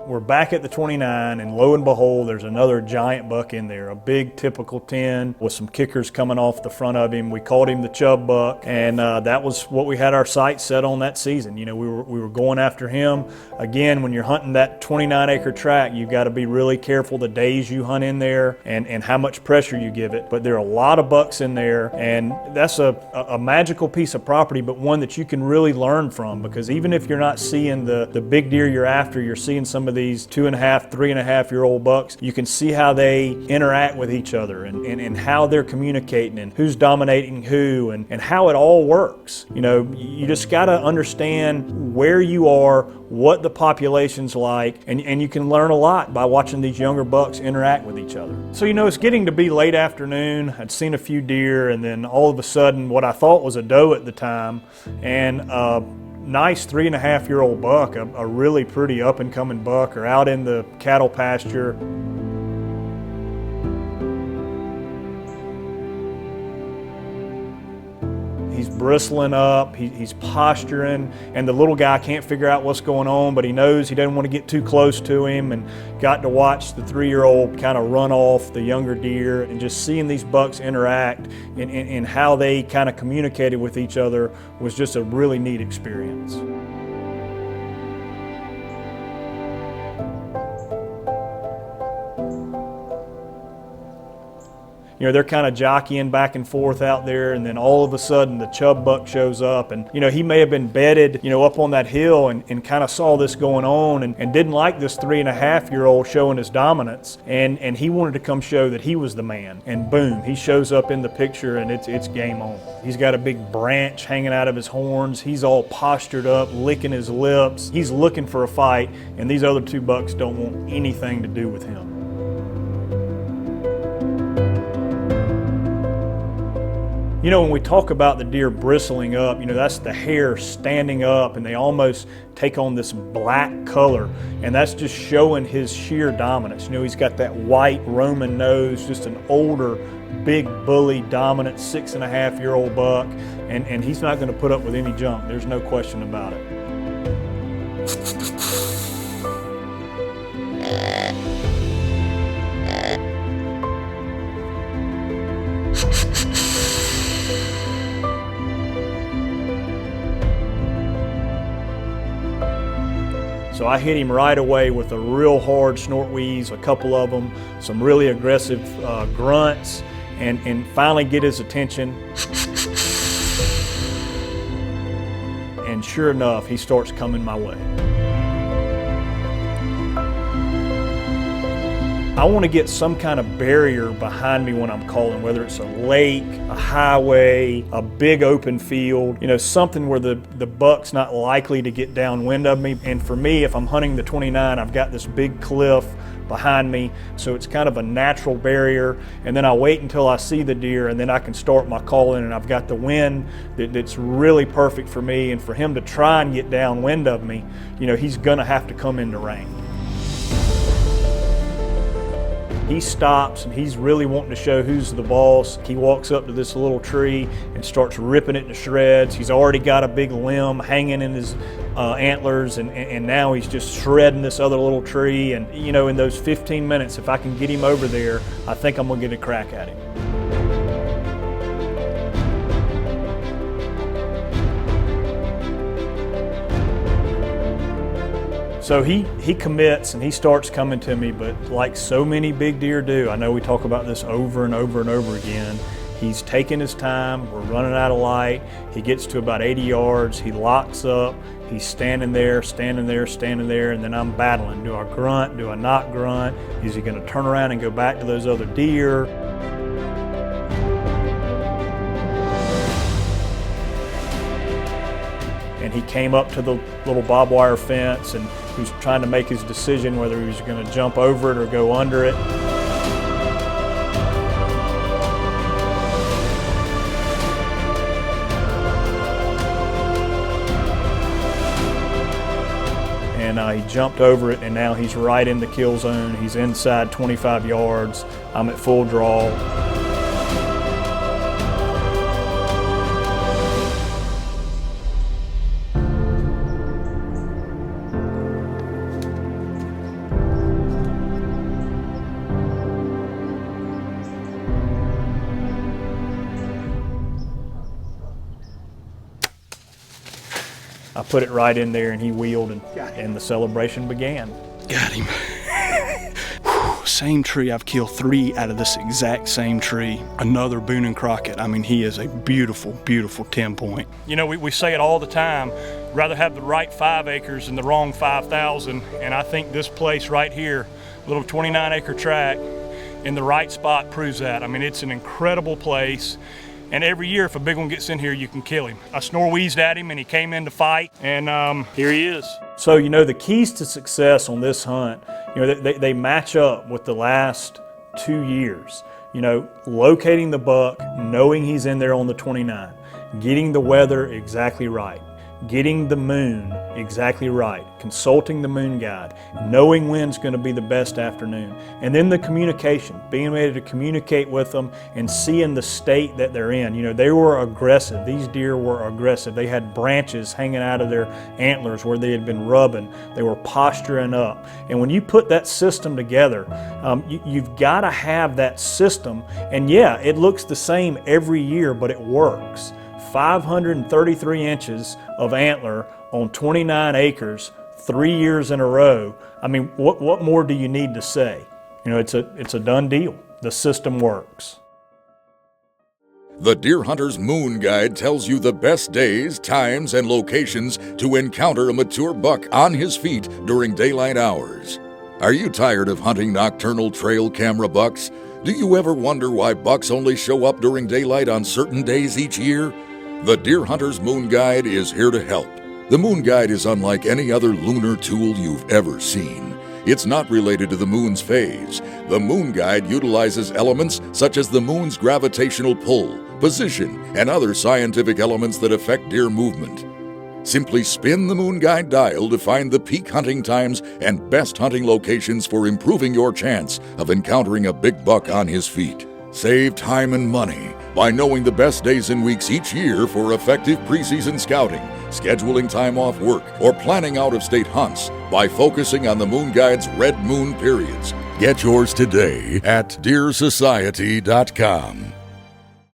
we're back at the 29, and lo and behold, there's another giant buck in there, a big typical 10 with some kickers coming off the front of him. We called him the Chub Buck, and that was what we had our sights set on that season. You know, we were going after him. Again, when you're hunting that 29-acre tract, you've got to be really careful the days you hunt in there and how much pressure you give it. But there are a lot of bucks in there, and that's a magical piece of property, but one that you can really learn from, because even if you're not seeing the big deer you're after, you're seeing some of these 2.5, 3.5-year-old bucks. You can see how they interact with each other and how they're communicating and who's dominating who and how it all works. You know, you just got to understand where you are, what the population's like, and you can learn a lot by watching these younger bucks interact with each other. So, you know, it's getting to be late afternoon. I'd seen a few deer, and then all of a sudden what I thought was a doe at the time, and nice 3.5-year-old buck, a really pretty up-and-coming buck, are out in the cattle pasture. He's bristling up, he's posturing, and the little guy can't figure out what's going on, but he knows he doesn't want to get too close to him, and got to watch the 3-year-old kind of run off the younger deer, and just seeing these bucks interact and how they kind of communicated with each other was just a really neat experience. You know, they're kind of jockeying back and forth out there, and then all of a sudden the Chub Buck shows up, and you know, he may have been bedded, you know, up on that hill and kind of saw this going on and didn't like this 3.5-year-old showing his dominance, and he wanted to come show that he was the man, and boom, he shows up in the picture, and it's game on. He's got a big branch hanging out of his horns, he's all postured up, licking his lips, he's looking for a fight, and these other 2 bucks don't want anything to do with him. You know, when we talk about the deer bristling up, you know, that's the hair standing up, and they almost take on this black color, and that's just showing his sheer dominance. You know, he's got that white Roman nose, just an older, big, bully, dominant 6.5-year-old buck, and he's not going to put up with any junk. There's no question about it. So I hit him right away with a real hard snort wheeze, a couple of them, some really aggressive grunts, and finally get his attention. And sure enough, he starts coming my way. I want to get some kind of barrier behind me when I'm calling, whether it's a lake, a highway, a big open field, you know, something where the buck's not likely to get downwind of me. And for me, if I'm hunting the 29, I've got this big cliff behind me, so it's kind of a natural barrier, and then I wait until I see the deer, and then I can start my calling, and I've got the wind that's really perfect for me. And for him to try and get downwind of me, you know, he's gonna have to come into range. He stops, and he's really wanting to show who's the boss. He walks up to this little tree and starts ripping it to shreds. He's already got a big limb hanging in his antlers, and now he's just shredding this other little tree. And you know, in those 15 minutes, if I can get him over there, I think I'm gonna get a crack at him. So he commits and he starts coming to me, but like so many big deer do, I know we talk about this over and over and over again, he's taking his time, we're running out of light, he gets to about 80 yards, he locks up, he's standing there, and then I'm battling. Do I grunt, do I not grunt? Is he gonna turn around and go back to those other deer? And he came up to the little barbed wire fence, and he was trying to make his decision whether he was going to jump over it or go under it. And he jumped over it, and now he's right in the kill zone. He's inside 25 yards. I'm at full draw. I put it right in there, and he wheeled, and the celebration began. Got him. Same tree. I've killed 3 out of this exact same tree. Another Boone and Crockett. I mean, he is a beautiful, beautiful 10-point. You know, we say it all the time, rather have the right 5 acres than the wrong 5,000. And I think this place right here, little 29-acre tract in the right spot proves that. I mean, it's an incredible place. And every year, if a big one gets in here, you can kill him. I snore-wheezed at him, and he came in to fight, and here he is. So, you know, the keys to success on this hunt, you know, they match up with the last 2 years. You know, locating the buck, knowing he's in there on the 29, getting the weather exactly right, getting the moon exactly right, consulting the moon guide, knowing when's going to be the best afternoon, and then the communication, being able to communicate with them and seeing the state that they're in. You know, they were aggressive. These deer were aggressive. They had branches hanging out of their antlers where they had been rubbing. They were posturing up. And when you put that system together, you've got to have that system. And yeah, it looks the same every year, but it works. 533 inches of antler on 29 acres, 3 years in a row. I mean, what more do you need to say? You know, it's a done deal. The system works. The Deer Hunter's Moon Guide tells you the best days, times, and locations to encounter a mature buck on his feet during daylight hours. Are you tired of hunting nocturnal trail camera bucks? Do you ever wonder why bucks only show up during daylight on certain days each year? The Deer Hunter's Moon Guide is here to help. The Moon Guide is unlike any other lunar tool you've ever seen. It's not related to the moon's phase. The Moon Guide utilizes elements such as the moon's gravitational pull, position, and other scientific elements that affect deer movement. Simply spin the Moon Guide dial to find the peak hunting times and best hunting locations for improving your chance of encountering a big buck on his feet. Save time and money by knowing the best days and weeks each year for effective preseason scouting, scheduling time off work, or planning out-of-state hunts by focusing on the Moon Guide's red moon periods. Get yours today at deersociety.com.